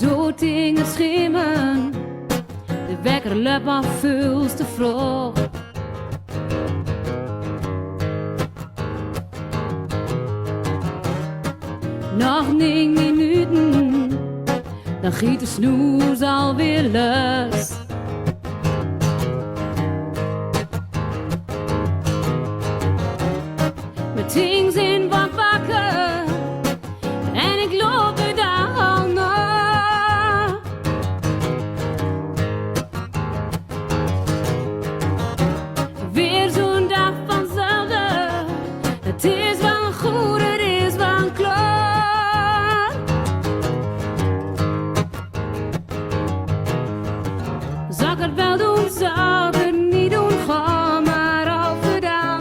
Zo dingen schimmen, de wekker luidt al veel te vroeg. Nog 9 minuten, dan giet de snoes alweer los. Mijn ting zijn wat wakker en ik loop de dag al na. Weer zo'n dag van zelden, het is wel goed, het is wel klaar. Zal ik het wel doen, zal ik het niet doen, ga maar overdaan.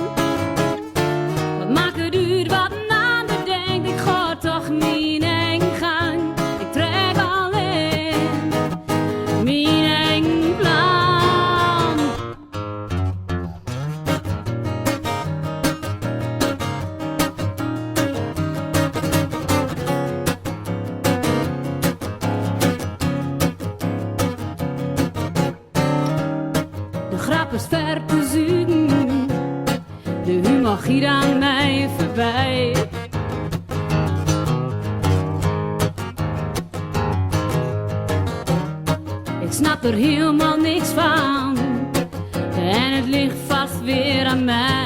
Wat maakt het uit wat een ander denkt, ik ga toch niet eng gaan. Ik trek alleen mijn eigen plan. De grap is ver te zoeken, de humor giet aan mij voorbij. Ik snap er helemaal niks van en het ligt vast weer aan mij.